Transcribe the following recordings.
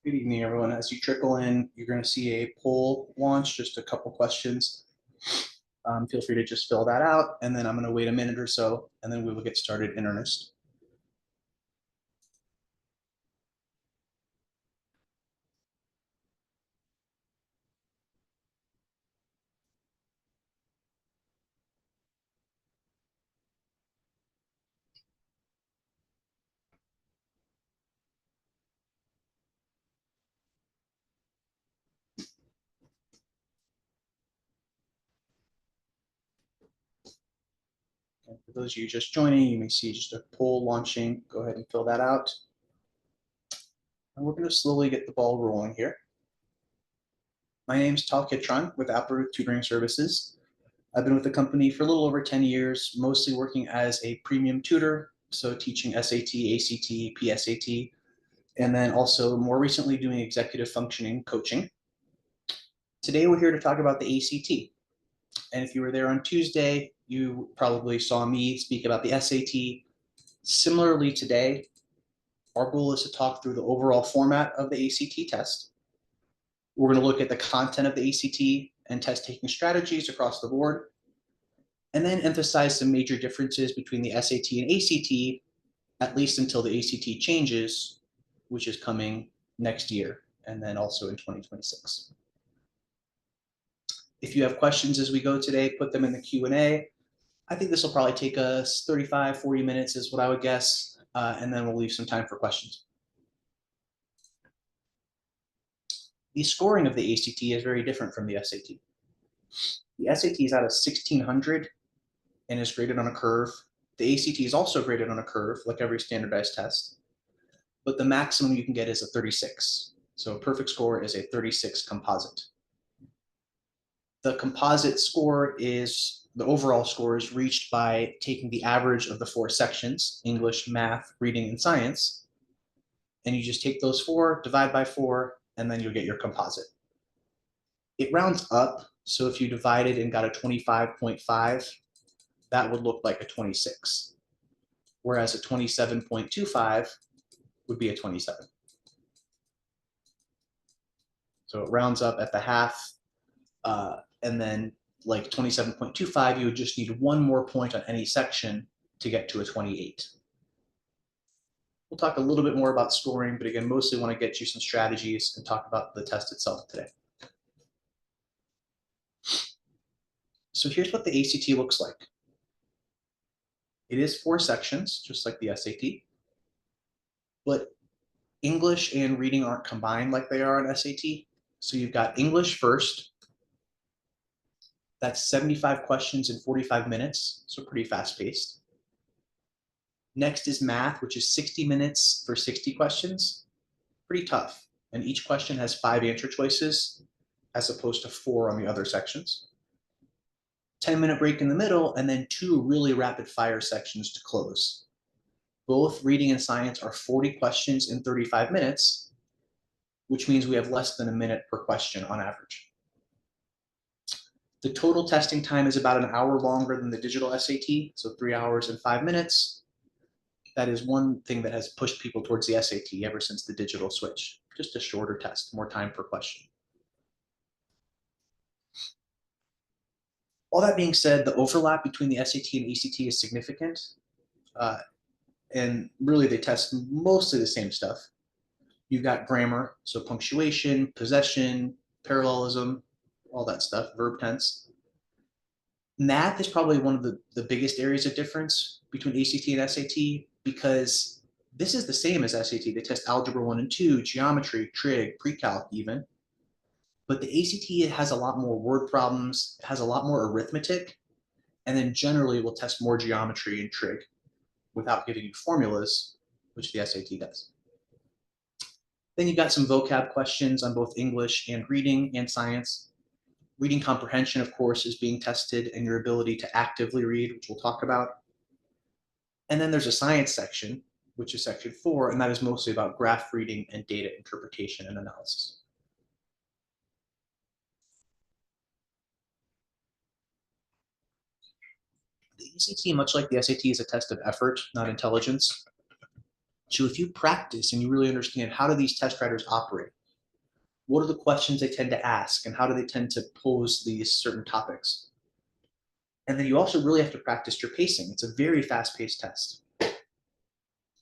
Good evening, everyone. As you trickle in, you're going to see a poll launch, just a couple questions. Feel free to just fill that out, and then I'm going to wait a minute or so, and then we will get started in earnest. And for those of you just joining, you may see just a poll launching. Go ahead and fill that out. And we're going to slowly get the ball rolling here. My name is Tal Kitron with Applerouth Tutoring Services. I've been with the company for a little over 10 years, mostly working as a premium tutor, so teaching SAT, ACT, PSAT, and then also more recently doing executive functioning coaching. Today we're here to talk about the ACT. And if you were there on Tuesday, you probably saw me speak about the SAT. Similarly today, our goal is to talk through the overall format of the ACT test. We're going to look at the content of the ACT and test taking strategies across the board, and then emphasize some major differences between the SAT and ACT, at least until the ACT changes, which is coming next year, and then also in 2026. If you have questions as we go today, put them in the Q&A. I think this will probably take us 35, 40 minutes is what I would guess, and then we'll leave some time for questions. The scoring of the ACT is very different from the SAT. The SAT is out of 1600 and is graded on a curve. The ACT is also graded on a curve, like every standardized test, but the maximum you can get is a 36. So a perfect score is a 36 composite. The composite score is, the overall score is reached by taking the average of the 4 sections, English, math, reading, and science, and you just take those 4, divide by 4, and then you'll get your composite. It rounds up, so if you divided and got a 25.5, that would look like a 26, whereas a 27.25 would be a 27. So it rounds up at the half, and then like 27.25, you would just need one more point on any section to get to a 28. We'll talk a little bit more about scoring, but again, mostly want to get you some strategies and talk about the test itself today. So here's what the ACT looks like. It is 4 sections, just like the SAT, but English and reading aren't combined like they are on SAT. So you've got English first. That's 75 questions in 45 minutes, so pretty fast paced. Next is math, which is 60 minutes for 60 questions. Pretty tough. And each question has 5 answer choices as opposed to 4 on the other sections. 10-minute break in the middle, and then 2 really rapid fire sections to close. Both reading and science are 40 questions in 35 minutes, which means we have less than a minute per question on average. The total testing time is about an hour longer than the digital SAT, so 3 hours and 5 minutes. That is one thing that has pushed people towards the SAT ever since the digital switch. Just a shorter test, more time per question. All that being said, the overlap between the SAT and ACT is significant. And really they test mostly the same stuff. You've got grammar, so punctuation, possession, parallelism, all that stuff, verb tense. Math is probably one of the biggest areas of difference between ACT and SAT, because this is the same as SAT. They test algebra 1 and 2, geometry, trig, pre-calc even. But the ACT has a lot more word problems, it has a lot more arithmetic, and then generally will test more geometry and trig without giving you formulas, which the SAT does. Then you've got some vocab questions on both English and reading and science. Reading comprehension, of course, is being tested, and your ability to actively read, which we'll talk about. And then there's a science section, which is section 4, and that is mostly about graph reading and data interpretation and analysis. The ACT, much like the SAT, is a test of effort, not intelligence. So if you practice and you really understand how do these test writers operate, what are the questions they tend to ask, and how do they tend to pose these certain topics? And then you also really have to practice your pacing. It's a very fast-paced test.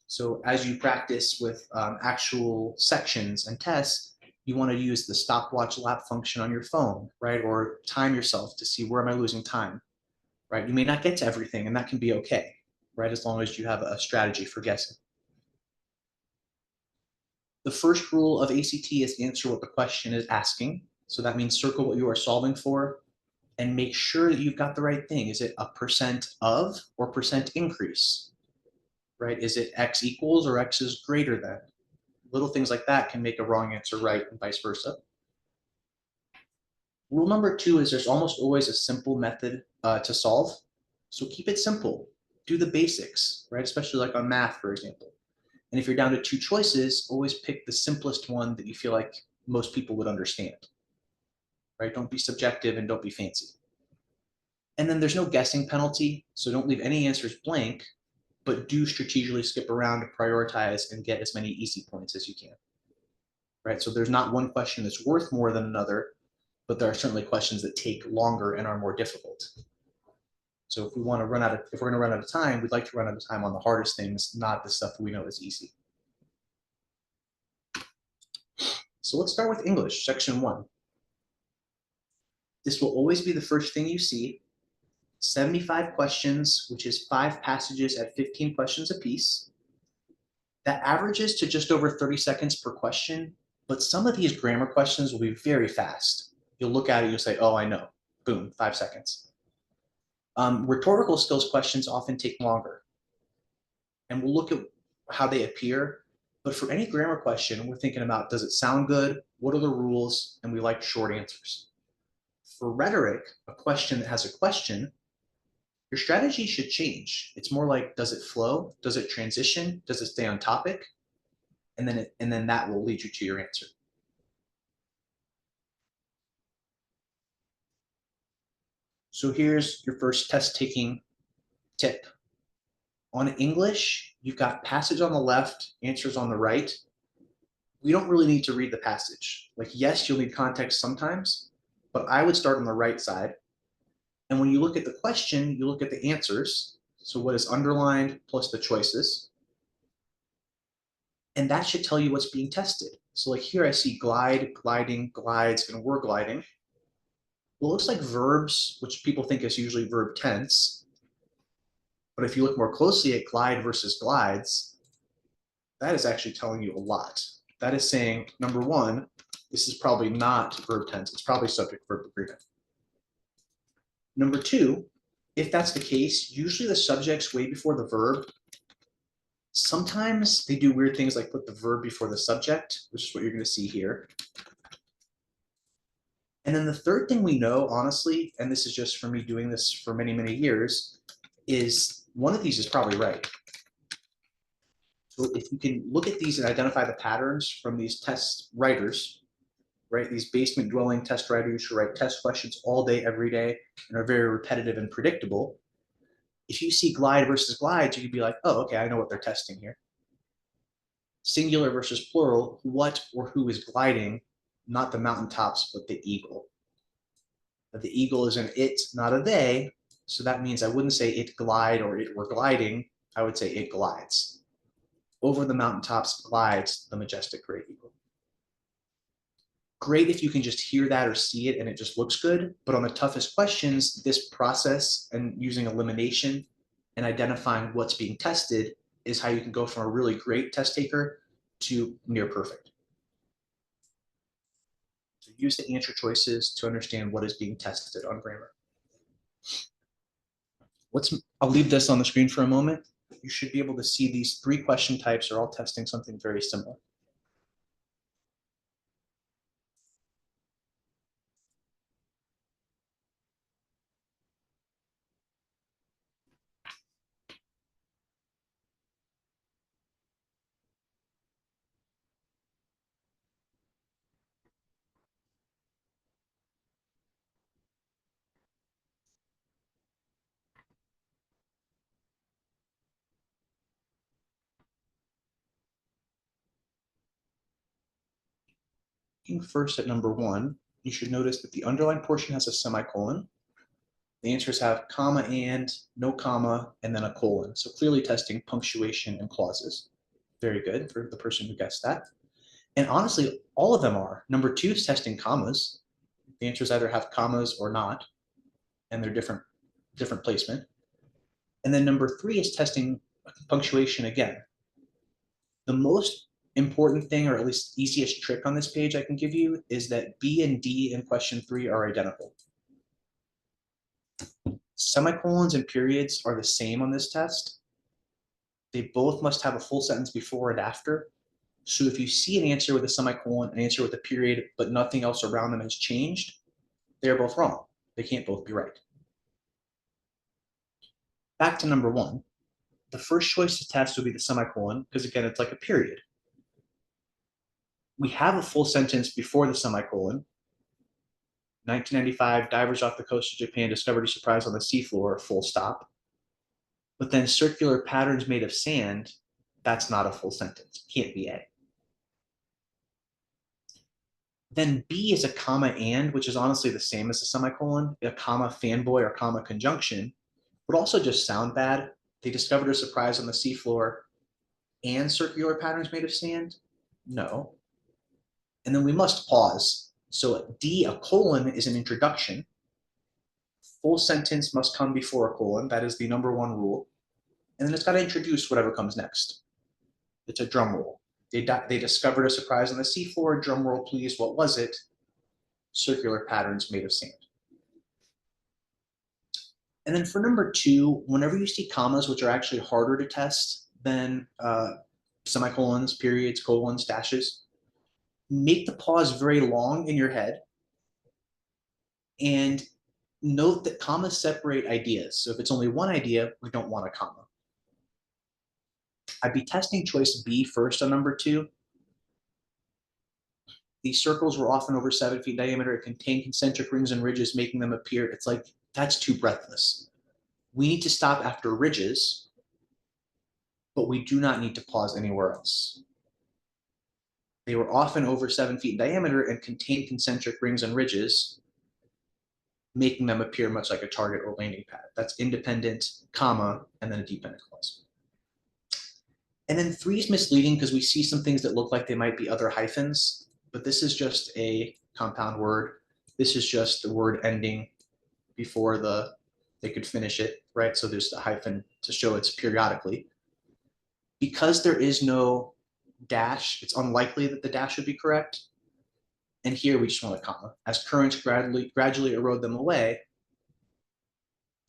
So as you practice with actual sections and tests, you want to use the stopwatch lap function on your phone, right? Or time yourself to see where am I losing time, right? You may not get to everything, and that can be okay, right? As long as you have a strategy for guessing. The first rule of ACT is answer what the question is asking. So that means circle what you are solving for and make sure that you've got the right thing. Is it a percent of or percent increase, right? Is it X equals or X is greater than? Little things like that can make a wrong answer right and vice versa. Rule number 2 is there's almost always a simple method to solve. So keep it simple. Do the basics, right? Especially like on math, for example. And if you're down to 2 choices, always pick the simplest one that you feel like most people would understand, right? Don't be subjective and don't be fancy. And then there's no guessing penalty, so don't leave any answers blank, but do strategically skip around to prioritize and get as many easy points as you can, right? So there's not one question that's worth more than another, but there are certainly questions that take longer and are more difficult. So if we want to run out of, if we're going to run out of time, we'd like to run out of time on the hardest things, not the stuff we know is easy. So let's start with English, section 1. This will always be the first thing you see. 75 questions, which is 5 passages at 15 questions apiece. That averages to just over 30 seconds per question, but some of these grammar questions will be very fast. You'll look at it, you'll say, oh, I know. Boom, 5 seconds. Rhetorical skills questions often take longer. And we'll look at how they appear. But for any grammar question, we're thinking about, does it sound good? What are the rules? And we like short answers. For rhetoric, a question that has a question, your strategy should change. It's more like, does it flow? Does it transition? Does it stay on topic? And then that will lead you to your answer. So here's your first test taking tip. On English, you've got passage on the left, answers on the right. We don't really need to read the passage. Like, yes, you'll need context sometimes, but I would start on the right side. And when you look at the question, you look at the answers. So what is underlined plus the choices. And that should tell you what's being tested. So like here I see glide, gliding, glides, and were gliding. Well, it looks like verbs, which people think is usually verb tense. But if you look more closely at glide versus glides, that is actually telling you a lot. That is saying, number 1, this is probably not verb tense. It's probably subject verb agreement. Number 2, if that's the case, usually the subject's way before the verb. Sometimes they do weird things like put the verb before the subject, which is what you're going to see here. And then the third thing we know, honestly, and this is just for me doing this for many, many years, is one of these is probably right. So if you can look at these and identify the patterns from these test writers, right? These basement dwelling test writers who write test questions all day, every day, and are very repetitive and predictable. If you see glide versus glides, you could be like, oh, okay, I know what they're testing here. Singular versus plural, what or who is gliding, not the mountaintops, but the eagle. But the eagle is an it, not a they. So that means I wouldn't say it glide or it were gliding. I would say it glides. Over the mountaintops glides the majestic great eagle. Great if you can just hear that or see it and it just looks good. But on the toughest questions, this process and using elimination and identifying what's being tested is how you can go from a really great test taker to near perfect. So use the answer choices to understand what is being tested on grammar. I'll leave this on the screen for a moment. You should be able to see these 3 question types are all testing something very similar. Looking first at number 1, you should notice that the underlined portion has a semicolon. The answers have comma and, no comma, and then a colon. So clearly testing punctuation and clauses. Very good for the person who guessed that. And honestly, all of them are. Number 2 is testing commas. The answers either have commas or not, and they're different placement. And then number 3 is testing punctuation again. The most important thing, or at least easiest trick on this page I can give you, is that B and D in question 3 are identical. Semicolons and periods are the same on this test. They both must have a full sentence before and after. So if you see an answer with a semicolon, an answer with a period, but nothing else around them has changed, they're both wrong. They can't both be right. Back to number 1. The first choice to test would be the semicolon, because again, it's like a period. We have a full sentence before the semicolon. 1995, divers off the coast of Japan discovered a surprise on the seafloor, full stop. But then circular patterns made of sand, that's not a full sentence. Can't be A. Then B is a comma and, which is honestly the same as a semicolon. A comma fanboy or comma conjunction would also just sound bad. They discovered a surprise on the seafloor and circular patterns made of sand? No. And then we must pause. So D, a colon, is an introduction. Full sentence must come before a colon. That is the number 1 rule. And then it's got to introduce whatever comes next. It's a drum roll. They discovered a surprise on the seafloor. Drum roll, please. What was it? Circular patterns made of sand. And then for number 2, whenever you see commas, which are actually harder to test than semicolons, periods, colons, dashes, make the pause very long in your head and note that commas separate ideas. So if it's only one idea, we don't want a comma. I'd be testing choice B first on number 2. These circles were often over 7 feet diameter. It contained concentric rings and ridges, making them appear. It's like, that's too breathless. We need to stop after ridges, but we do not need to pause anywhere else. They were often over 7 feet in diameter and contained concentric rings and ridges, making them appear much like a target or landing pad. That's independent, comma, and then a dependent clause. And then 3 is misleading because we see some things that look like they might be other hyphens, but this is just a compound word. This is just the word ending before they could finish it, right? So there's the hyphen to show it's periodically. Because there is no dash, it's unlikely that the dash would be correct. And here we just want a comma. As currents gradually erode them away,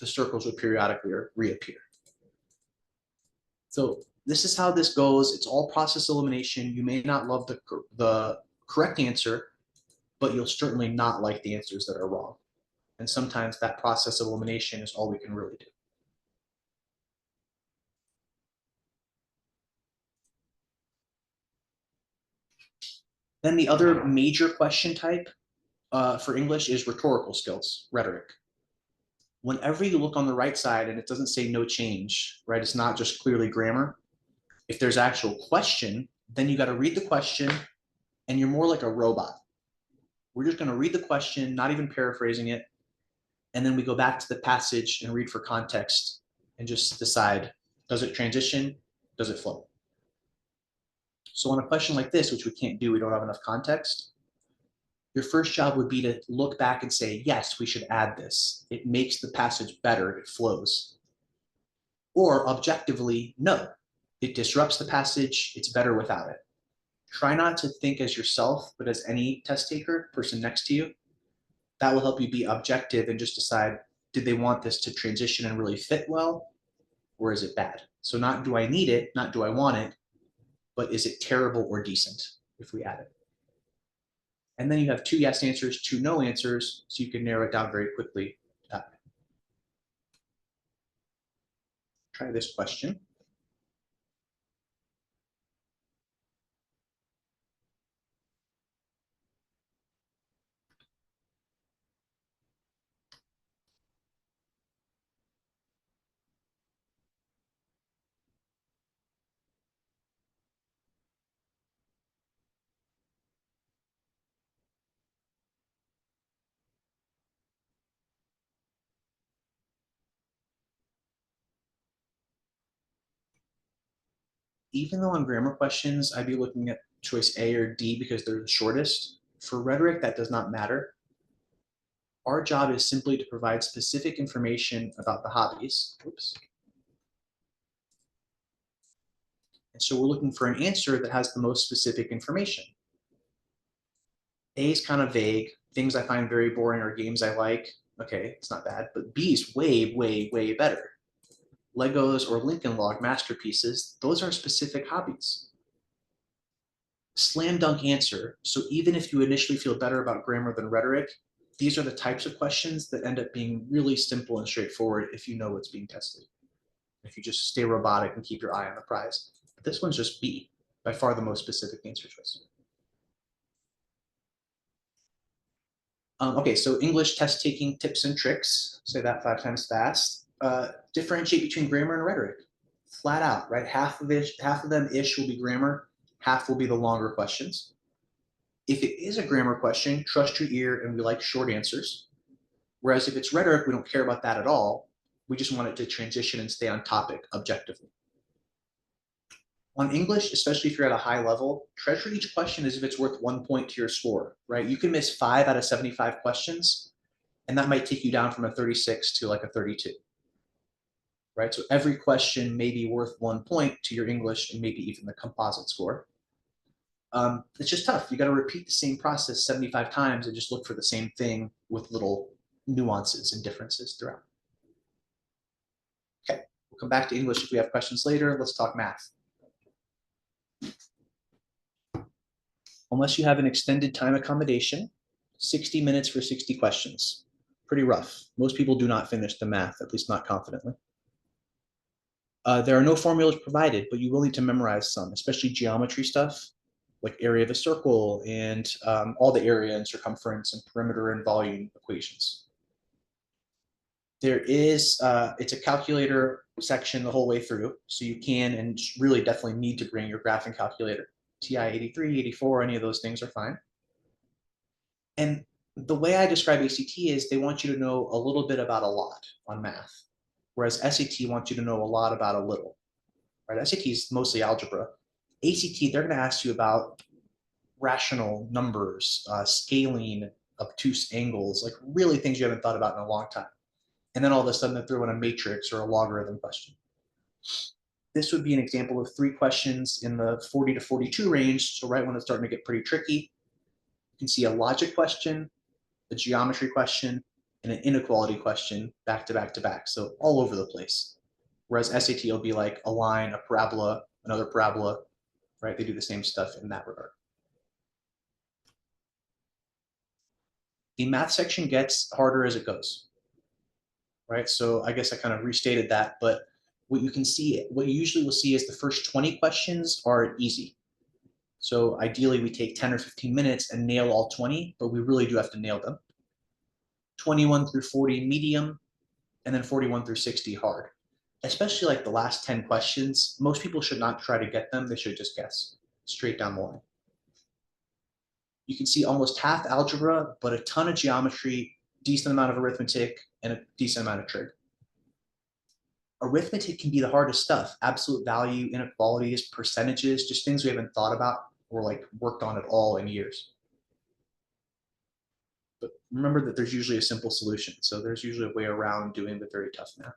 the circles would periodically reappear. So this is how this goes. It's all process elimination. You may not love the correct answer, but you'll certainly not like the answers that are wrong. And sometimes that process of elimination is all we can really do. Then the other major question type for English is rhetorical skills, rhetoric. Whenever you look on the right side and it doesn't say no change, right? It's not just clearly grammar. If there's actual question, then you got to read the question and you're more like a robot. We're just going to read the question, not even paraphrasing it. And then we go back to the passage and read for context and just decide, does it transition? Does it flow? So on a question like this, which we can't do, we don't have enough context, your first job would be to look back and say, yes, we should add this. It makes the passage better, it flows. Or objectively, no, it disrupts the passage, it's better without it. Try not to think as yourself, but as any test taker, person next to you. That will help you be objective and just decide, did they want this to transition and really fit well, or is it bad? So not do I need it, not do I want it, but is it terrible or decent if we add it? And then you have 2 yes answers, 2 no answers, so you can narrow it down very quickly that way. Try this question. even though on grammar questions, I'd be looking at choice A or D because they're the shortest, for rhetoric, that does not matter. Our job is simply to provide specific information about the hobbies. Oops. And so we're looking for an answer that has the most specific information. A is kind of vague. Things I find very boring are games I like. Okay, it's not bad. But B is way, way, way better. Legos or Lincoln Log masterpieces, those are specific hobbies. Slam dunk answer. So even if you initially feel better about grammar than rhetoric, these are the types of questions that end up being really simple and straightforward if you know what's being tested. If you just stay robotic and keep your eye on the prize. But this one's just B, by far the most specific answer choice. Okay, so English test taking tips and tricks. Say that 5 times fast. Differentiate between grammar and rhetoric. Flat out, right? Half of them ish will be grammar, half will be the longer questions. If it is a grammar question, trust your ear and we like short answers. Whereas if it's rhetoric, we don't care about that at all. We just want it to transition and stay on topic objectively. On English, especially if you're at a high level, treasure each question as if it's worth 1 point to your score, right? You can miss 5 out of 75 questions, and that might take you down from a 36 to like a 32, right? So every question may be worth 1 point to your English and maybe even the composite score. It's just tough. You got to repeat the same process 75 times and just look for the same thing with little nuances and differences throughout. Okay, we'll come back to English if we have questions later. Let's talk math. Unless you have an extended time accommodation, 60 minutes for 60 questions. Pretty rough. Most people do not finish the math, at least not confidently. There are no formulas provided, but you will need to memorize some, especially geometry stuff, like area of a circle and all the area and circumference and perimeter and volume equations. There is, it's a calculator section the whole way through, so you can and really definitely need to bring your graphing calculator. TI 83, 84, any of those things are fine. And the way I describe ACT is they want you to know a little bit about a lot on math, whereas SAT wants you to know a lot about a little. Right? SAT is mostly algebra. ACT, they're going to ask you about rational numbers, scaling, obtuse angles, like really things you haven't thought about in a long time. And then all of a sudden they throw in a matrix or a logarithm question. This would be an example of 3 questions in the 40 to 42 range. So right when it's starting to get pretty tricky, you can see a logic question, a geometry question, and an inequality question back to back to back. So all over the place. Whereas SAT will be like a line, a parabola, another parabola, right? They do the same stuff in that regard. The math section gets harder as it goes, right? So I guess I kind of restated that, but what you can see, what you usually will see is the first 20 questions are easy. So ideally we take 10 or 15 minutes and nail all 20, but we really do have to nail them. 21 through 40 medium, and then 41 through 60 hard. Especially like the last 10 questions, most people should not try to get them, they should just guess straight down the line. You can see almost half algebra, but a ton of geometry, decent amount of arithmetic, and a decent amount of trig. Arithmetic can be the hardest stuff. Absolute value, inequalities, percentages, just things we haven't thought about or like worked on at all in years. But remember that there's usually a simple solution. So there's usually a way around doing the very tough math.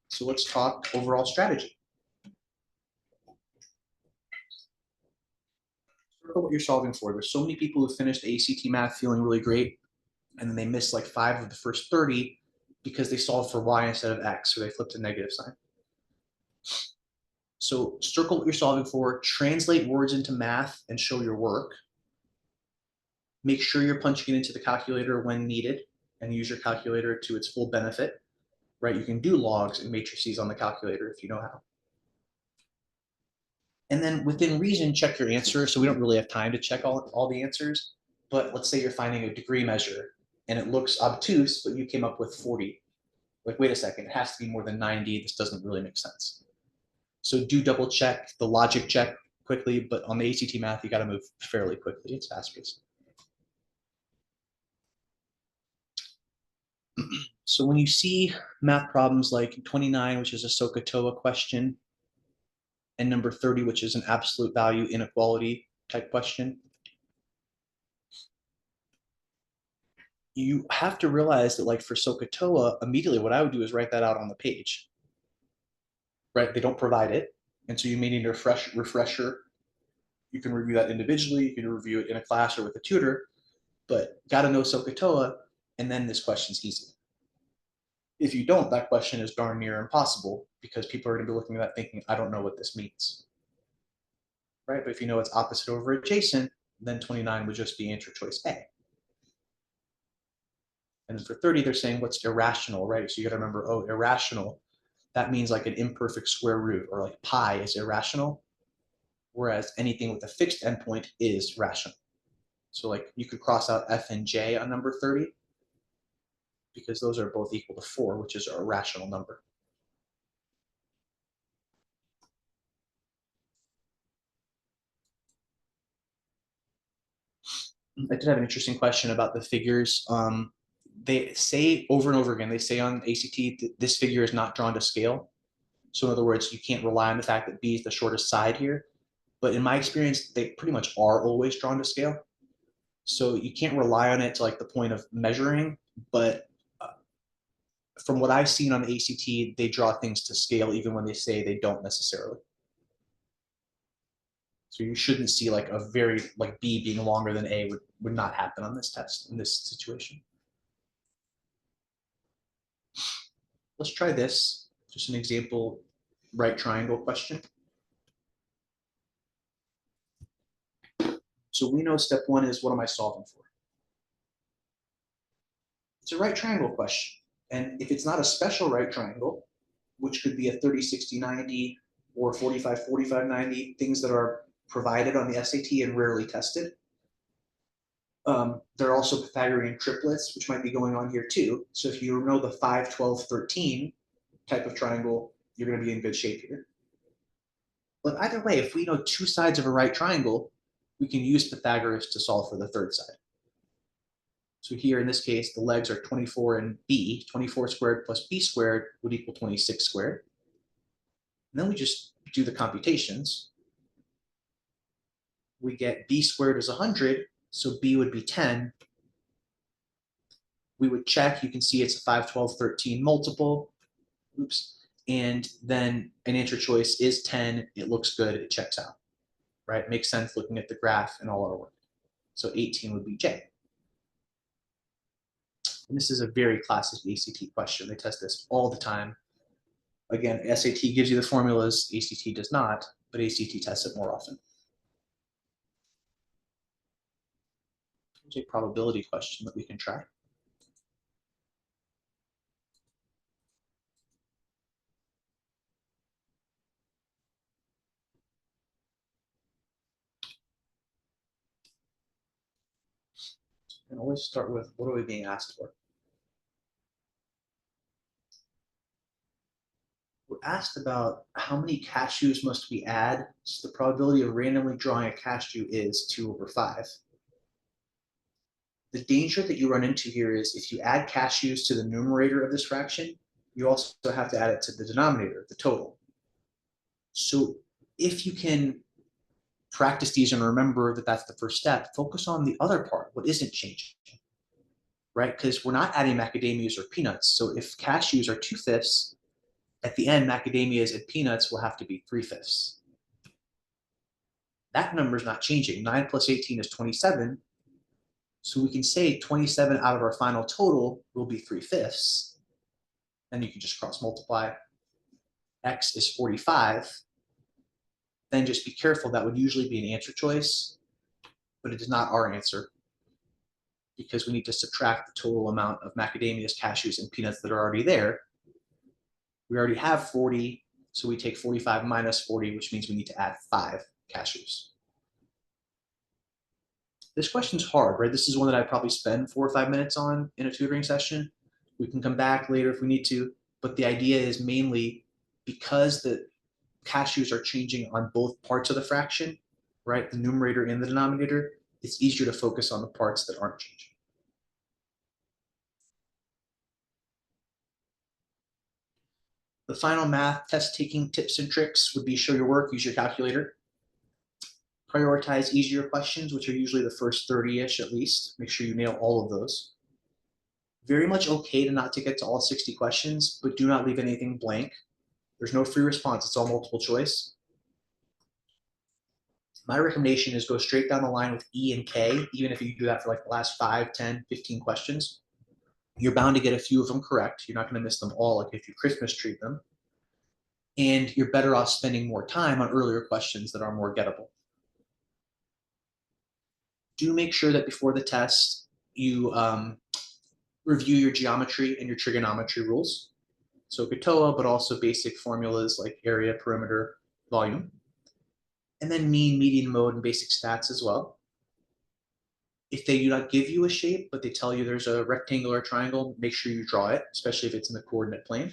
So let's talk overall strategy. What you're solving for. There's so many people who finished ACT math feeling really great, and then they missed like 5 of the first 30 because they solved for y instead of x, or they flipped a negative sign. So circle what you're solving for, translate words into math and show your work. Make sure you're punching it into the calculator when needed and use your calculator to its full benefit, right? You can do logs and matrices on the calculator if you know how. And then within reason, check your answer. So we don't really have time to check all the answers, but let's say you're finding a degree measure and it looks obtuse, but you came up with 40. Like, wait a second, it has to be more than 90. This doesn't really make sense. So do double check the logic check quickly, but on the ACT math, you got to move fairly quickly. It's fast-paced. So when you see math problems like 29, which is a SOHCAHTOA question, and number 30, which is an absolute value inequality type question. You have to realize that, like for SOHCAHTOA, immediately what I would do is write that out on the page. Right? They don't provide it. And so you may need a refresher. You can review that individually. You can review it in a class or with a tutor, but got to know SOHCAHTOA, and then this question's easy. If you don't, that question is darn near impossible because people are going to be looking at that thinking, I don't know what this means. Right? But if you know it's opposite over adjacent, then 29 would just be answer choice A. And then for 30, they're saying what's irrational, right? So you got to remember, oh, irrational, that means like an imperfect square root, or like pi is irrational, whereas anything with a fixed endpoint is rational. So like you could cross out F and J on number 30 because those are both equal to 4, which is a rational number. I did have an interesting question about the figures. They say over and over again, they say on ACT that this figure is not drawn to scale. So in other words, you can't rely on the fact that B is the shortest side here. But in my experience, they pretty much are always drawn to scale. So you can't rely on it to like the point of measuring. But from what I've seen on the ACT, they draw things to scale even when they say they don't necessarily. So you shouldn't see like a very, like B being longer than A would not happen on this test in this situation. Let's try this, just an example right triangle question. So we know step 1 is what am I solving for? It's a right triangle question. And if it's not a special right triangle, which could be a 30, 60, 90 or 45, 45, 90, things that are provided on the SAT and rarely tested. There are also Pythagorean triplets, which might be going on here too. So if you know the 5, 12, 13 type of triangle, you're going to be in good shape here. But either way, if we know 2 sides of a right triangle, we can use Pythagoras to solve for the 3rd side. So here in this case, the legs are 24 and B. 24 squared plus B squared would equal 26 squared. And then we just do the computations. We get B squared is 100, so B would be 10. We would check, you can see it's a 5, 12, 13 multiple. Oops. And then an answer choice is 10. It looks good. It checks out. Right? Makes sense looking at the graph and all our work. So 18 would be J. And this is a very classic ACT question. They test this all the time. Again, SAT gives you the formulas, ACT does not, but ACT tests it more often. Here's a probability question that we can try. And always start with, what are we being asked for? We're asked about how many cashews must we add, so the probability of randomly drawing a cashew is 2 over 5. The danger that you run into here is if you add cashews to the numerator of this fraction, you also have to add it to the denominator, the total. So if you can practice these and remember that that's the first step, focus on the other part, what isn't changing, right? Because we're not adding macadamias or peanuts. So if cashews are 2/5, at the end, macadamias and peanuts will have to be 3/5. That number is not changing. 9 plus 18 is 27. So we can say 27 out of our final total will be 3/5. Then you can just cross multiply. X is 45. Then just be careful. That would usually be an answer choice, but it is not our answer because we need to subtract the total amount of macadamias, cashews, and peanuts that are already there. We already have 40, so we take 45 minus 40, which means we need to add 5 cashews. This question's hard, right? This is one that I'd probably spend 4 or 5 minutes on in a tutoring session. We can come back later if we need to, but the idea is mainly because the cashews are changing on both parts of the fraction, right? The numerator and the denominator, it's easier to focus on the parts that aren't changing. The final math test taking tips and tricks would be show your work, use your calculator. Prioritize easier questions, which are usually the first 30-ish at least. Make sure you nail all of those. Very much okay to not to get to all 60 questions, but do not leave anything blank. There's no free response, it's all multiple choice. My recommendation is go straight down the line with E and K, even if you do that for like the last 5, 10, 15 questions. You're bound to get a few of them correct. You're not going to miss them all, like if you Christmas treat them. And you're better off spending more time on earlier questions that are more gettable. Do make sure that before the test, you review your geometry and your trigonometry rules. So GTOA, but also basic formulas like area, perimeter, volume. And then mean, median, mode, and basic stats as well. If they do not give you a shape, but they tell you there's a rectangle or triangle, make sure you draw it, especially if it's in the coordinate plane.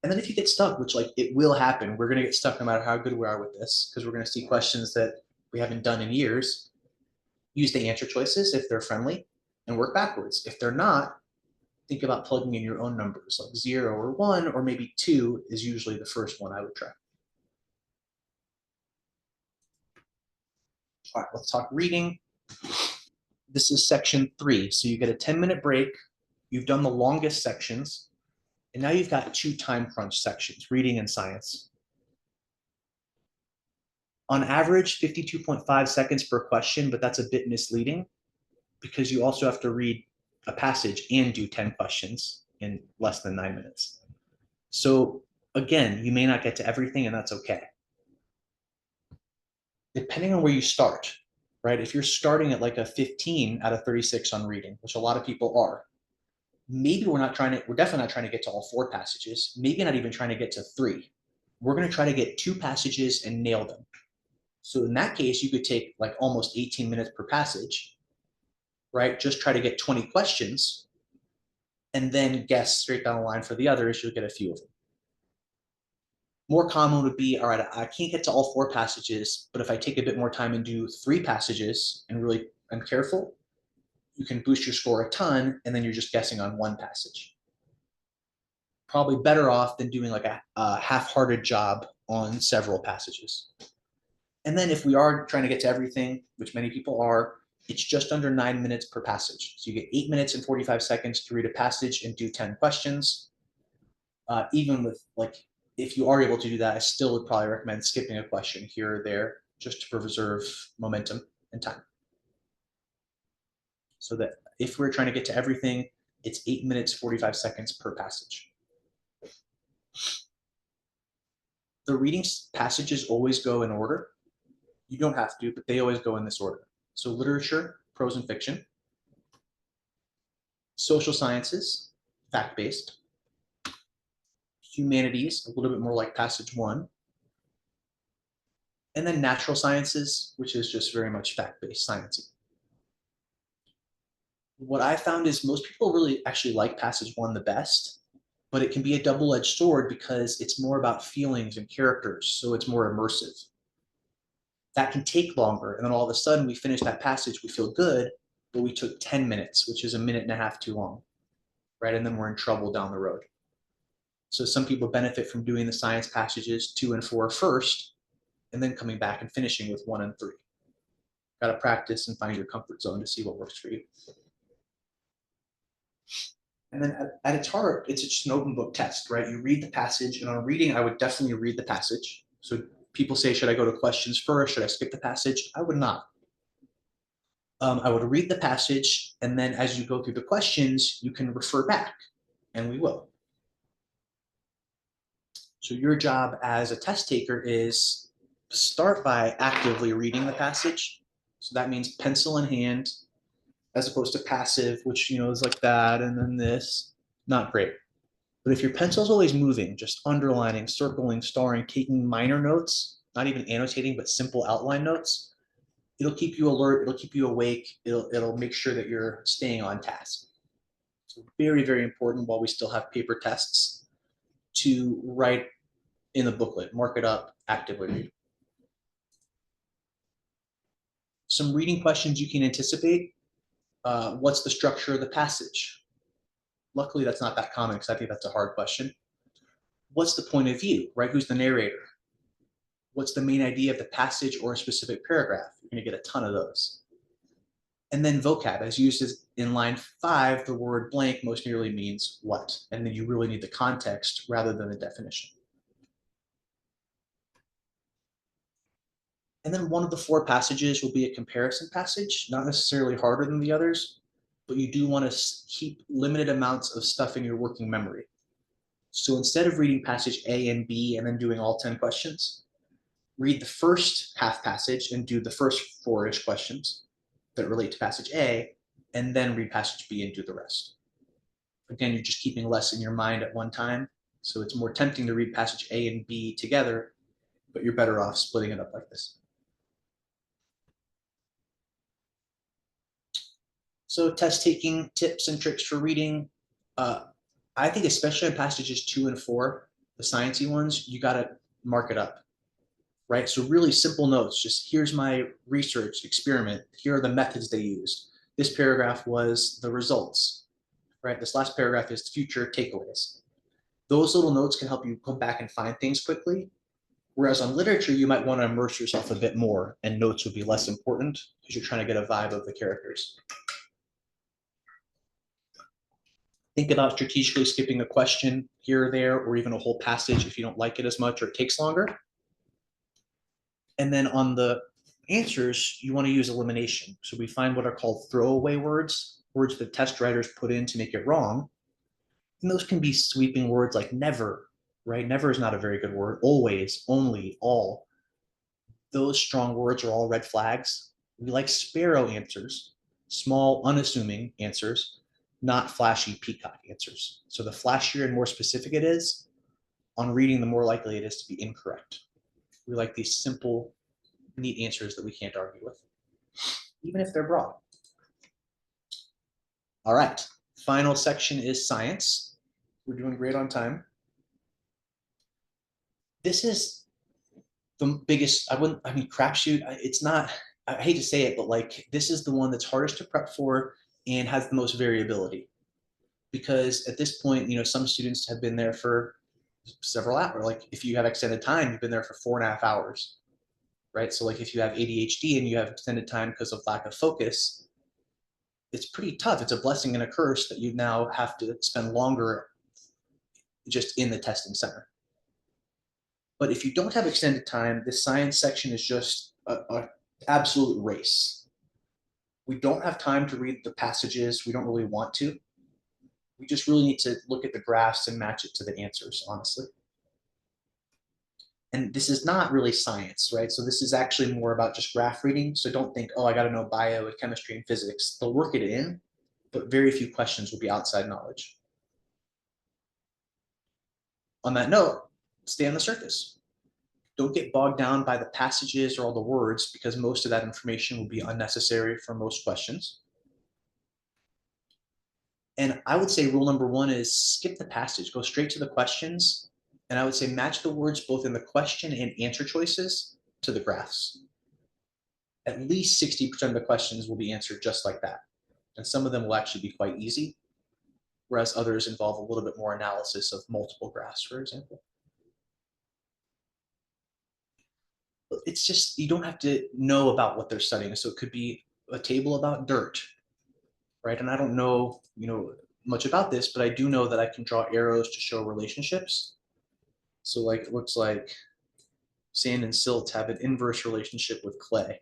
And then if you get stuck, which like it will happen, we're going to get stuck no matter how good we are with this, because we're going to see questions that we haven't done in years. Use the answer choices if they're friendly and work backwards. If they're not, think about plugging in your own numbers, like 0 or 1, or maybe 2 is usually the first one I would try. All right, let's talk reading. This is section 3. So you get a 10-minute break. You've done the longest sections. And now you've got 2 time crunch sections, reading and science. On average, 52.5 seconds per question, but that's a bit misleading because you also have to read a passage and do 10 questions in less than 9 minutes. So again, you may not get to everything, and that's okay. Depending on where you start, right? If you're starting at like a 15 out of 36 on reading, which a lot of people are, maybe we're definitely not trying to get to all 4 passages, maybe not even trying to get to 3. We're going to try to get 2 passages and nail them. So in that case, you could take like almost 18 minutes per passage, right? Just try to get 20 questions and then guess straight down the line for the others. You'll get a few of them. More common would be, all right, I can't get to all 4 passages, but if I take a bit more time and do 3 passages and really am careful, you can boost your score a ton, and then you're just guessing on 1 passage. Probably better off than doing like a half-hearted job on several passages. And then if we are trying to get to everything, which many people are, it's just under 9 minutes per passage. So you get 8 minutes and 45 seconds to read a passage and do 10 questions. Even with like, if you are able to do that, I still would probably recommend skipping a question here or there just to preserve momentum and time. So that if we're trying to get to everything, it's 8 minutes, 45 seconds per passage. The reading passages always go in order. You don't have to, but they always go in this order. So literature, prose and fiction. Social sciences, fact-based. Humanities, a little bit more like passage 1. And then natural sciences, which is just very much fact-based, sciencey. What I found is most people really actually like passage 1 the best, but it can be a double-edged sword because it's more about feelings and characters, so it's more immersive. That can take longer, and then all of a sudden we finish that passage, we feel good, but we took 10 minutes, which is a minute and a half too long, right? And then we're in trouble down the road. So some people benefit from doing the science passages 2 and 4 first, and then coming back and finishing with 1 and 3. Got to practice and find your comfort zone to see what works for you. And then at its heart, it's just an open book test, right? You read the passage, and on reading, I would definitely read the passage. So people say, should I go to questions first? Should I skip the passage? I would not. I would read the passage, and then as you go through the questions, you can refer back, and we will. So your job as a test taker is start by actively reading the passage. So that means pencil in hand, as opposed to passive, which is like that, and then this. Not great. But if your pencil's always moving, just underlining, circling, starring, taking minor notes, not even annotating, but simple outline notes, it'll keep you alert, it'll keep you awake, it'll make sure that you're staying on task. So very, very important while we still have paper tests to write in the booklet, mark it up, actively read. Some reading questions you can anticipate. What's the structure of the passage? Luckily, that's not that common because I think that's a hard question. what's the point of view, right? Who's the narrator? What's the main idea of the passage or a specific paragraph? You're going to get a ton of those. And then vocab, as used as in line 5, the word blank most nearly means what? And then you really need the context rather than the definition. And then one of the 4 passages will be a comparison passage, not necessarily harder than the others, but you do want to keep limited amounts of stuff in your working memory. So instead of reading passage A and B and then doing all 10 questions, read the first half passage and do the first 4-ish questions that relate to passage A, and then read passage B and do the rest. Again, you're just keeping less in your mind at one time, so it's more tempting to read passage A and B together, but you're better off splitting it up like this. So test taking tips and tricks for reading. I think especially in passages 2 and 4, the sciencey ones, you got to mark it up, right? So really simple notes, just here's my research experiment. Here are the methods they used. This paragraph was the results, right? This last paragraph is future takeaways. Those little notes can help you come back and find things quickly. Whereas on literature, you might want to immerse yourself a bit more and notes would be less important because you're trying to get a vibe of the characters. Think about strategically skipping a question here or there, or even a whole passage if you don't like it as much or it takes longer. And then on the answers, you want to use elimination. So we find what are called throwaway words, words that test writers put in to make it wrong. And those can be sweeping words like never, right? Never is not a very good word. Always, only, all. Those strong words are all red flags. We like sparrow answers, small, unassuming answers, not flashy peacock answers. So the flashier and more specific it is, on reading, the more likely it is to be incorrect. We like these simple, neat answers that we can't argue with, even if they're broad. All right, final section is science. We're doing great on time. This is the biggest, crapshoot. It's not, I hate to say it, but like this is the one that's hardest to prep for and has the most variability. Because at this point, some students have been there for several hours. Like if you have extended time, you've been there for 4.5 hours, right? So like if you have ADHD and you have extended time because of lack of focus, it's pretty tough. It's a blessing and a curse that you now have to spend longer just in the testing center. But if you don't have extended time, this science section is just an absolute race. We don't have time to read the passages. We don't really want to. We just really need to look at the graphs and match it to the answers, honestly. And this is not really science, right? So this is actually more about just graph reading. So don't think, oh, I got to know bio and chemistry and physics. They'll work it in, but very few questions will be outside knowledge. On that note, stay on the surface. Don't get bogged down by the passages or all the words because most of that information will be unnecessary for most questions. And I would say rule number 1 is skip the passage, go straight to the questions. And I would say match the words both in the question and answer choices to the graphs. At least 60% of the questions will be answered just like that. And some of them will actually be quite easy, whereas others involve a little bit more analysis of multiple graphs, for example. It's just, you don't have to know about what they're studying. So it could be a table about dirt, right? And I don't know, much about this, but I do know that I can draw arrows to show relationships. So like, it looks like sand and silt have an inverse relationship with clay.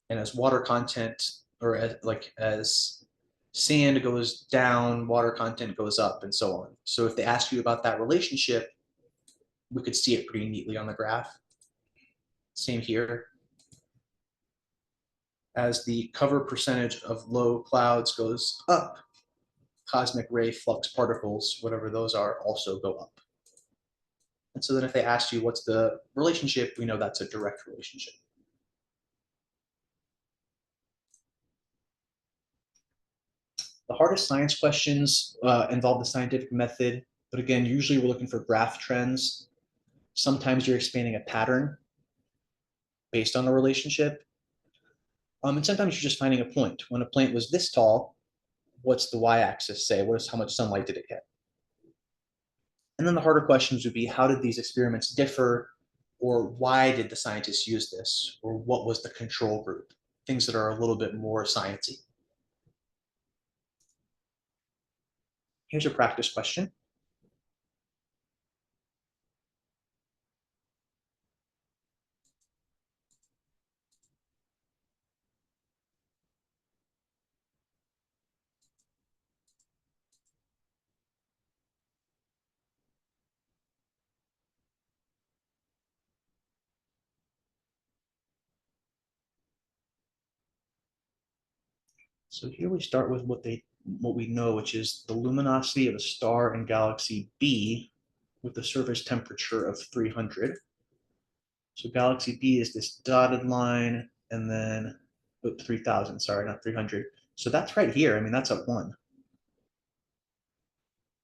And as water content, or as sand goes down, water content goes up, and so on. So if they ask you about that relationship, we could see it pretty neatly on the graph. Same here. As the cover percentage of low clouds goes up, cosmic ray flux particles, whatever those are, also go up. And so then if they ask you what's the relationship, we know that's a direct relationship. The hardest science questions involve the scientific method, but again, usually we're looking for graph trends. Sometimes you're explaining a pattern based on a relationship. And sometimes you're just finding a point. When a plant was this tall, what's the y-axis say? How much sunlight did it get? And then the harder questions would be, how did these experiments differ? Or why did the scientists use this? Or what was the control group? Things that are a little bit more sciencey. Here's a practice question. So here we start with what we know, which is the luminosity of a star in galaxy B with a surface temperature of 300. So galaxy B is this dotted line, and then 3000, sorry, not 300. So that's right here. I mean, that's at 1.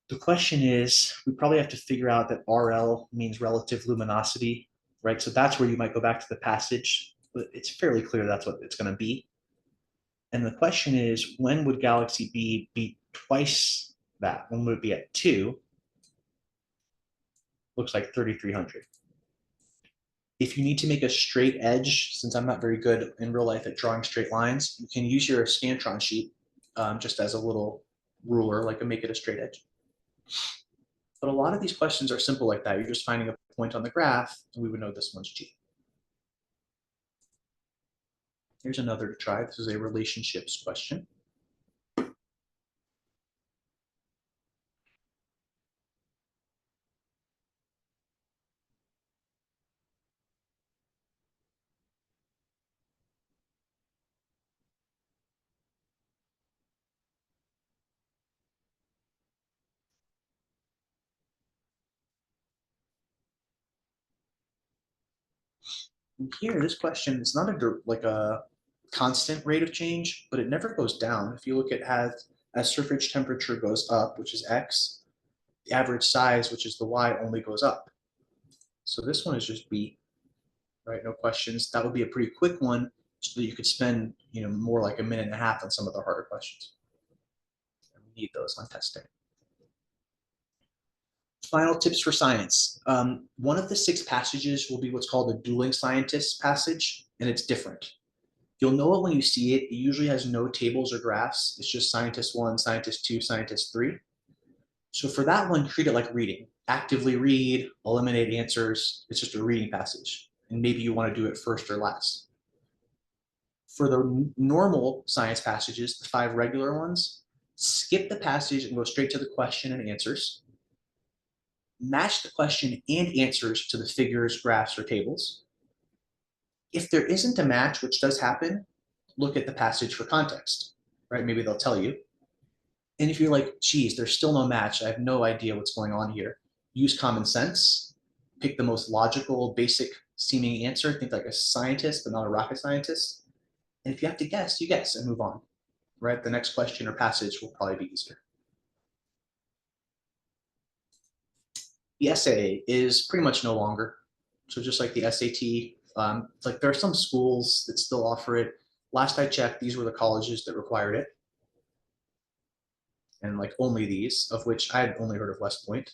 The question is, we probably have to figure out that RL means relative luminosity, right? So that's where you might go back to the passage, but it's fairly clear that's what it's going to be. And the question is, when would galaxy B be twice that? When would it be at 2? Looks like 3300. If you need to make a straight edge, since I'm not very good in real life at drawing straight lines, you can use your Scantron sheet just as a little ruler, like to make it a straight edge. But a lot of these questions are simple like that. You're just finding a point on the graph, and we would know this one's G. Here's another to try. This is a relationships question. And here, this question is not like a constant rate of change, but it never goes down. If you look at as surface temperature goes up, which is X, the average size, which is the Y, only goes up. So this one is just B, right? No questions. That would be a pretty quick one, so that you could spend, more like a minute and a half on some of the harder questions. And we need those on testing. Final tips for science. One of the 6 passages will be what's called the dueling scientists passage, and it's different. You'll know it when you see it. It usually has no tables or graphs. It's just scientist 1, scientist 2, scientist 3. So for that one, treat it like reading. Actively read, eliminate answers. It's just a reading passage. And maybe you want to do it first or last. For the normal science passages, the 5 regular ones, skip the passage and go straight to the question and answers. Match the question and answers to the figures, graphs, or tables. If there isn't a match, which does happen, look at the passage for context, right? Maybe they'll tell you. And if you're like, geez, there's still no match, I have no idea what's going on here, use common sense, pick the most logical, basic seeming answer, think like a scientist, but not a rocket scientist. And if you have to guess, you guess and move on, right? The next question or passage will probably be easier. The essay is pretty much no longer. So just like the SAT, like there are some schools that still offer it. Last I checked, these were the colleges that required it. And like only these, of which I had only heard of West Point.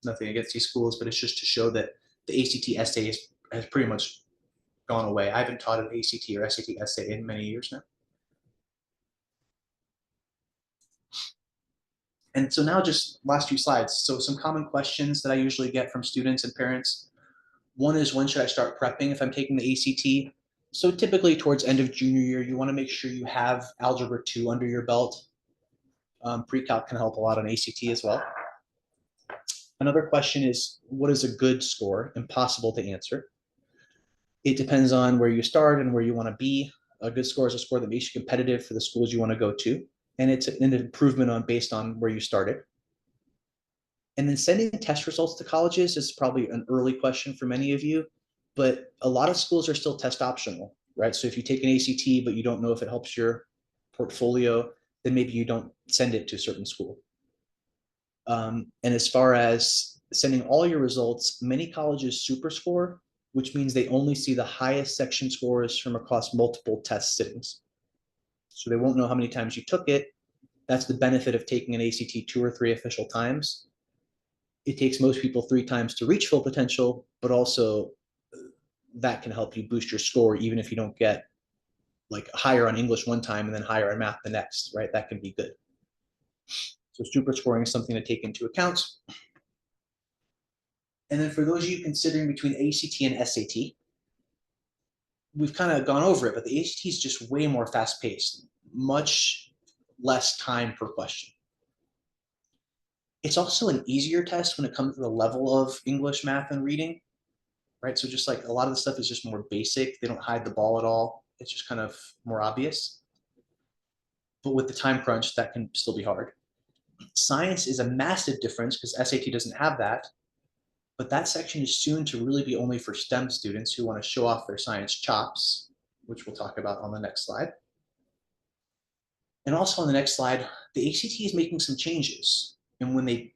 Nothing against these schools, but it's just to show that the ACT essay has pretty much gone away. I haven't taught an ACT or SAT essay in many years now. And so now just last few slides. So some common questions that I usually get from students and parents. One is, when should I start prepping if I'm taking the ACT? So typically towards end of junior year, you want to make sure you have Algebra 2 under your belt. Pre-calc can help a lot on ACT as well. Another question is, what is a good score? Impossible to answer. It depends on where you start and where you want to be. A good score is a score that makes you competitive for the schools you want to go to. And it's an improvement based on where you started. And then sending test results to colleges is probably an early question for many of you, but a lot of schools are still test optional, right? So if you take an ACT, but you don't know if it helps your portfolio, then maybe you don't send it to a certain school. And as far as sending all your results, many colleges super score, which means they only see the highest section scores from across multiple test sittings. So they won't know how many times you took it. That's the benefit of taking an ACT 2 or 3 official times. it takes most people 3 times to reach full potential, but also that can help you boost your score even if you don't get like higher on English one time and then higher on math the next, right? That can be good. So super scoring is something to take into account. And then for those of you considering between ACT and SAT, we've kind of gone over it, but the ACT is just way more fast paced, much less time per question. It's also an easier test when it comes to the level of English, math, and reading, right? So just like a lot of the stuff is just more basic. They don't hide the ball at all. It's just kind of more obvious. But with the time crunch, that can still be hard. Science is a massive difference because SAT doesn't have that. But that section is soon to really be only for STEM students who want to show off their science chops, which we'll talk about on the next slide. And also on the next slide, the ACT is making some changes. And when they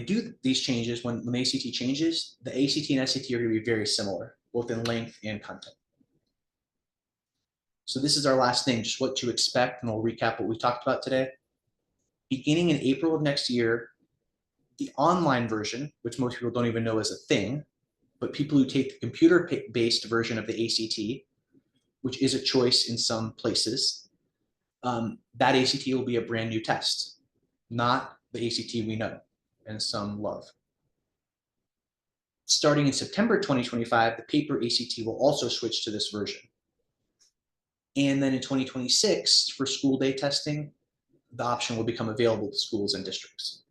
do these changes, when the ACT changes, the ACT and SAT are going to be very similar, both in length and content. So this is our last thing, just what to expect, and we'll recap what we talked about today. Beginning in April of next year, the online version, which most people don't even know is a thing, but people who take the computer-based version of the ACT, which is a choice in some places, that ACT will be a brand new test, not the ACT we know and some love. Starting in September 2025, the paper ACT will also switch to this version. And then in 2026, for school day testing, the option will become available to schools and districts.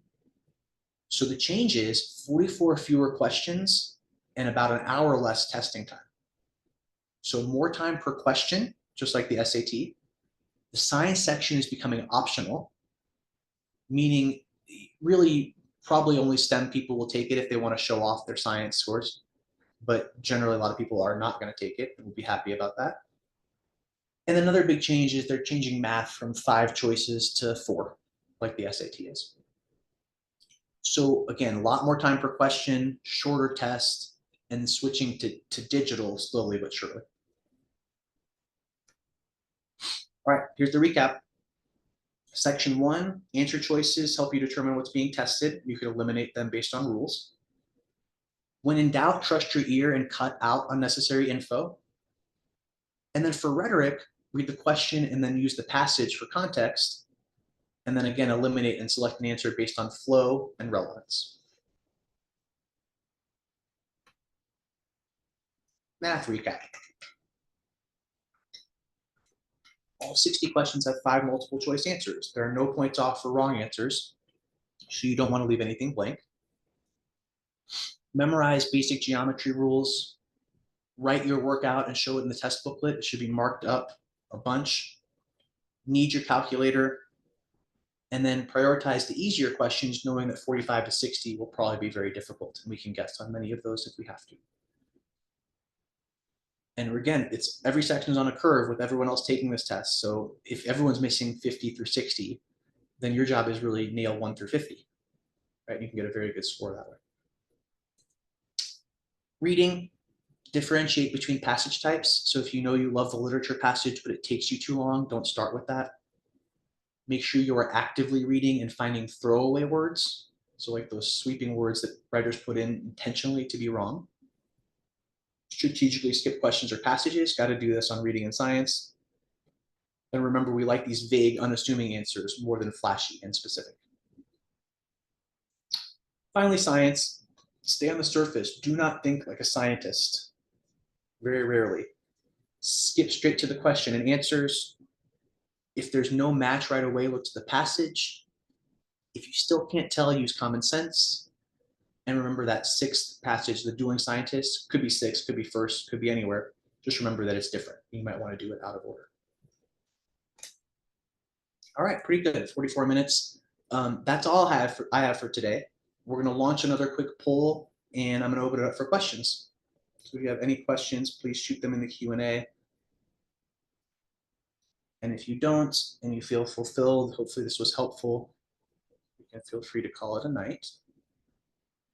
So the change is 44 fewer questions and about an hour less testing time. So more time per question, just like the SAT. The science section is becoming optional, meaning really probably only STEM people will take it if they want to show off their science scores. But generally, a lot of people are not going to take it and will be happy about that. And another big change is they're changing math from 5 choices to 4, like the SAT is. So again, a lot more time per question, shorter test, and switching to digital slowly but surely. All right, here's the recap. Section 1, answer choices help you determine what's being tested. You can eliminate them based on rules. When in doubt, trust your ear and cut out unnecessary info. And then for rhetoric, read the question and then use the passage for context. And then again, eliminate and select an answer based on flow and relevance. Math recap. All 60 questions have 5 multiple choice answers. There are no points off for wrong answers, so you don't want to leave anything blank. Memorize basic geometry rules. Write your workout and show it in the test booklet. It should be marked up a bunch. Need your calculator. And then prioritize the easier questions, knowing that 45 to 60 will probably be very difficult. And we can guess on many of those if we have to. And again, it's every section is on a curve with everyone else taking this test. So if everyone's missing 50 through 60, then your job is really nail 1 through 50, right? You can get a very good score that way. Reading, differentiate between passage types. So if you know you love the literature passage, but it takes you too long, don't start with that. Make sure you are actively reading and finding throwaway words. So like those sweeping words that writers put in intentionally to be wrong. Strategically skip questions or passages. Got to do this on reading and science. And remember, we like these vague, unassuming answers more than flashy and specific. Finally, science. Stay on the surface. Do not think like a scientist. Very rarely. Skip straight to the question and answers. If there's no match right away, look to the passage. If you still can't tell, use common sense. And remember that 6th passage, the dueling scientists, could be 6, could be first, could be anywhere. Just remember that it's different. You might want to do it out of order. All right, pretty good, 44 minutes. That's all I have for today. We're going to launch another quick poll, and I'm going to open it up for questions. So if you have any questions, please shoot them in the Q&A. And if you don't, and you feel fulfilled, hopefully this was helpful, you can feel free to call it a night.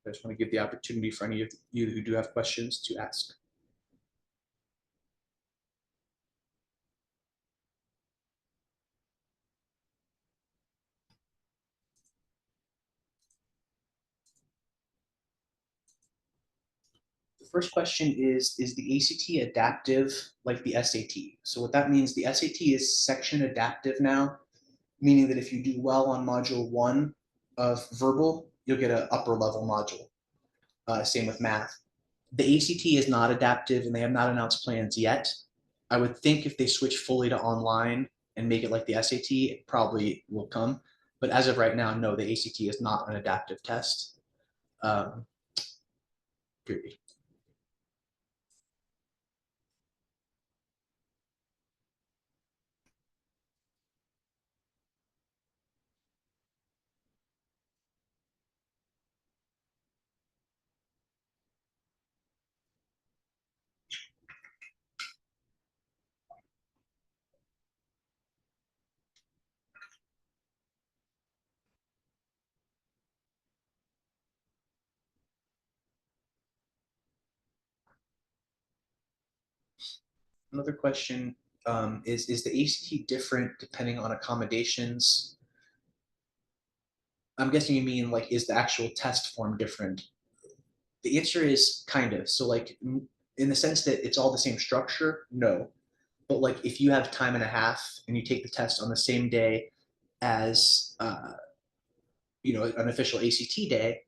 I just want to give the opportunity for any of you who do have questions to ask. first question is the ACT adaptive like the SAT? So what that means, the SAT is section adaptive now, meaning that if you do well on module 1 of verbal, you'll get an upper level module. Same with math. The ACT is not adaptive and they have not announced plans yet. I would think if they switch fully to online and make it like the SAT, it probably will come. But as of right now, no, the ACT is not an adaptive test. Period. Another question is the ACT different depending on accommodations? I'm guessing you mean like, is the actual test form different? The answer is kind of. So like in the sense that it's all the same structure, no. But like if you have time and a half and you take the test on the same day as an official ACT day,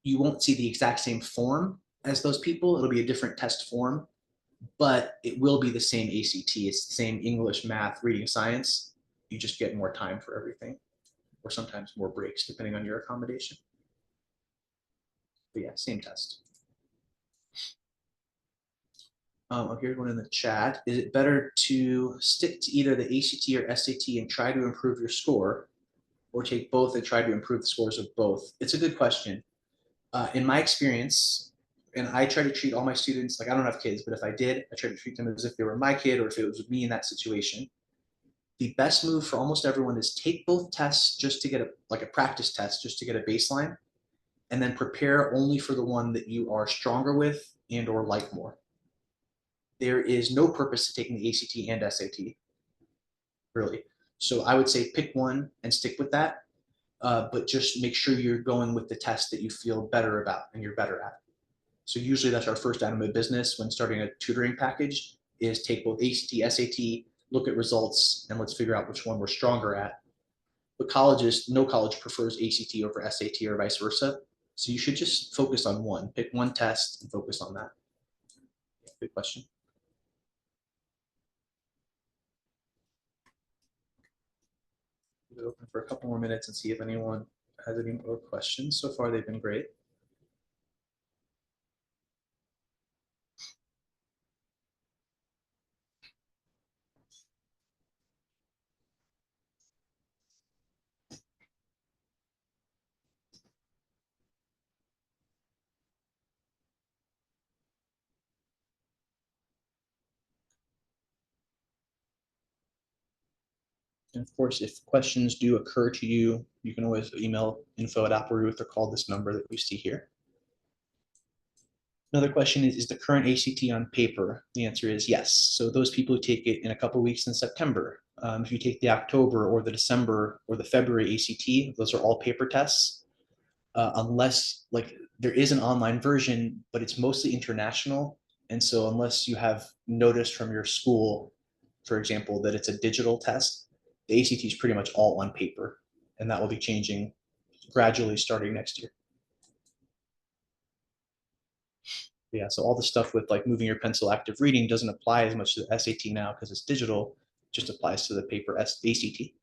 you won't see the exact same form as those people. It'll be a different test form, but it will be the same ACT. It's the same English, math, reading, science. You just get more time for everything, or sometimes more breaks depending on your accommodation. But yeah, same test. Here's one in the chat. Is it better to stick to either the ACT or SAT and try to improve your score, or take both and try to improve the scores of both? It's a good question. In my experience, and I try to treat all my students like I don't have kids, but if I did, I try to treat them as if they were my kid or if it was me in that situation. The best move for almost everyone is take both tests just to get a practice test, just to get a baseline, and then prepare only for the one that you are stronger with and or like more. There is no purpose to taking the ACT and SAT, really. So I would say pick one and stick with that, but just make sure you're going with the test that you feel better about and you're better at. So usually that's our first item of business when starting a tutoring package is take both ACT, SAT, look at results, and let's figure out which one we're stronger at. But no college prefers ACT over SAT or vice versa. So you should just focus on one, pick one test and focus on that. Good question. We'll open for a couple more minutes and see if anyone has any more questions. So far, they've been great. And of course, if questions do occur to you, you can always email info@Applerouth or call this number that we see here. Another question is the current ACT on paper? The answer is yes. So those people who take it in a couple of weeks in September, if you take the October or the December or the February ACT, those are all paper tests. Unless like there is an online version, but it's mostly international. And so unless you have noticed from your school, for example, that it's a digital test, the ACT is pretty much all on paper. And that will be changing gradually starting next year. Yeah, so all the stuff with like moving your pencil, active reading doesn't apply as much to the SAT now because it's digital, it just applies to the paper ACT.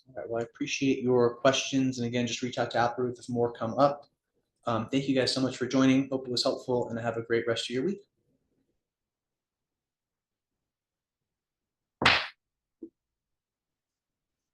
All right, well, I appreciate your questions. And again, just reach out to Applerouth if more come up. Thank you guys so much for joining. Hope it was helpful and have a great rest of your week.